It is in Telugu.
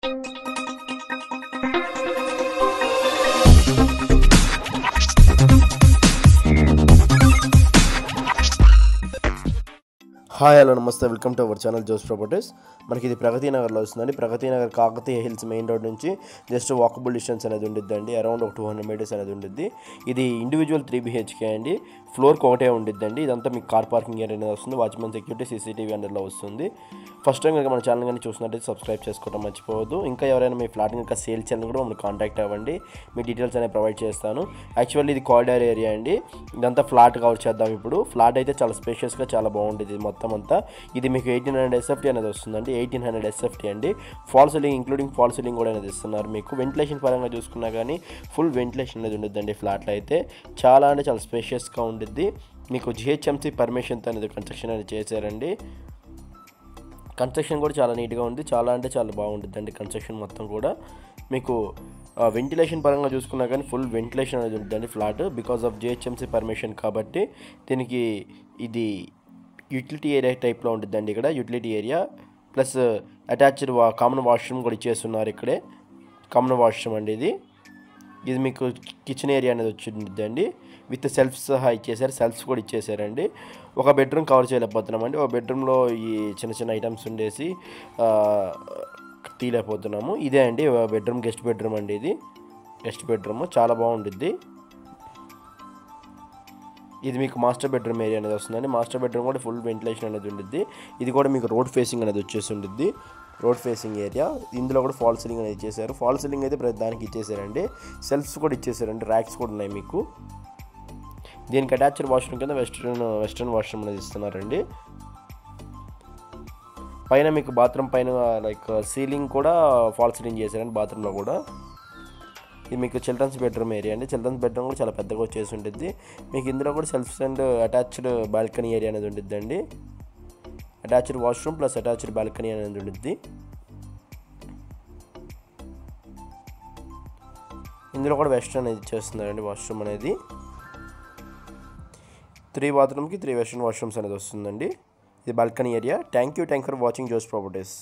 హాయ్ హలో నమస్తే, welcome to our channel Jos properties. మనకి ఇది ప్రగతి నగర్లో వస్తుందండి. Pragathi Nagar Kakatiya hills main road నుంచి జస్ట్ వాకబుల్ డిస్టెన్స్ అనేది ఉండిద్దండి. అరౌండ్ ఒక 200 మీటర్స్ అనేది ఉండిద్ది. ఇది ఇండివిజువల్ 3 BHK అండి. ఫ్లోర్కి ఒకటే ఉండిద్దండి. ఇదంతా మీకు కార్ పార్కింగ్ ఏరియా అనేది వస్తుంది. వాచ్మెన్ సెక్యూరిటీ, CCTV అండర్లో వస్తుంది. ఫస్ట్ టైం కనుక మన ఛానల్ కానీ చూసినట్టయితే సబ్స్క్రైబ్ చేసుకోవడం మర్చిపోవద్దు. ఇంకా ఎవరైనా మీ ఫ్లాట్ కనుక సేల్ చేయాలని కూడా మమ్మల్ని కాంటాక్ట్ అవ్వండి. మీ డీటెయిల్స్ అనేవి ప్రొవైడ్ చేస్తాను. యాక్చువల్లీ ఇది కారిడార్ ఏరియా అండి. ఇదంతా ఫ్లాట్ కవర్ చేద్దాం ఇప్పుడు. ఫ్లాట్ అయితే చాలా స్పేషియస్గా చాలా బాగుంటుంది మొత్తం అంతా. ఇది మీకు 1800 SFT అనేది వస్తుందండి. 1800 SFT అండి. Fall ceiling including fall ceiling కూడా అనేది ఇస్తున్నారు మీకు. వెంటిలేషన్ పరంగా చూసుకున్నా కానీ ఫుల్ వెంటిలేషన్ అనేది ఉండద్దండి. ఫ్లాట్లో అయితే చాలా అంటే చాలా స్పేషియస్గా ఉండిద్ది. మీకు GHMC పర్మిషన్తో అనేది కన్స్ట్రక్షన్ అనేది చేశారండి. కన్స్ట్రక్షన్ కూడా చాలా నీట్గా ఉంది. చాలా అంటే చాలా బాగుంటుందండి కన్స్ట్రక్షన్ మొత్తం కూడా. మీకు వెంటిలేషన్ పరంగా చూసుకున్నా కానీ ఫుల్ వెంటిలేషన్ అనేది ఉంటుందండి flat, because of GHMC permission కాబట్టి. దీనికి ఇది యూటిలిటీ ఏరియా టైప్లో ఉంటుందండి. ఇక్కడ utility area plus attached common washroom కూడా ఇచ్చేస్తున్నారు. ఇక్కడే కామన్ వాష్రూమ్ అండి. ఇది మీకు కిచెన్ ఏరియా అనేది వచ్చిందండి. విత్ సెల్ఫ్స్ సహా ఇచ్చేసారు. సెల్ఫ్స్ కూడా ఇచ్చేసారండి. ఒక బెడ్రూమ్ కవర్ చేయలేకపోతున్నామండి. ఒక బెడ్రూమ్లో ఈ చిన్న చిన్న ఐటమ్స్ ఉండేసి తీయలేకపోతున్నాము. ఇదే అండి బెడ్రూమ్, గెస్ట్ బెడ్రూమ్ అండి. ఇది గెస్ట్ బెడ్రూమ్ చాలా బాగుంటుంది. ఇది మీకు మాస్టర్ బెడ్రూమ్ ఏరియా అనేది వస్తుందండి. మాస్టర్ బెడ్రూమ్ కూడా ఫుల్ వెంటిలేషన్ అనేది ఉంటుంది. ఇది కూడా మీకు రోడ్ ఫేసింగ్ అనేది వచ్చేసి ఉంటుంది. Road facing area. ఇందులో కూడా ఫాల్ సీలింగ్ అనేది ఇచ్చేసారు. ఫాల్ సీలింగ్ అయితే ప్రతి దానికి ఇచ్చేసారండి. సెల్ఫ్స్ కూడా ఇచ్చేసారండి. ర్యాక్స్ కూడా ఉన్నాయి మీకు. దీనికి అటాచ్డ్ వాష్రూమ్ కింద వెస్ట్రన్ వాష్రూమ్ అనేది ఇస్తున్నారండి. పైన మీకు బాత్రూమ్ పైన లైక్ సీలింగ్ కూడా ఫాల్ సీలింగ్ చేశారండి బాత్రూంలో కూడా. ఇది మీకు చిల్డ్రన్స్ బెడ్రూమ్ ఏరియా అండి. చిల్డ్రన్స్ బెడ్రూమ్ కూడా చాలా పెద్దగా వచ్చేసి ఉంటుంది. మీకు ఇందులో కూడా shelves and attached balcony area అనేది ఉండిద్దండి. Attached washroom plus attached balcony అనేది ఉండిద్ది. ఇందులో కూడా వెస్ట్రన్ అనేది ఇచ్చేస్తున్నారండి వాష్రూమ్ అనేది. 3 బాత్రూమ్కి 3 వెస్ట్రన్ వాష్రూమ్స్ అనేది వస్తుందండి. ఇది balcony area. Thank you for watching Jos properties.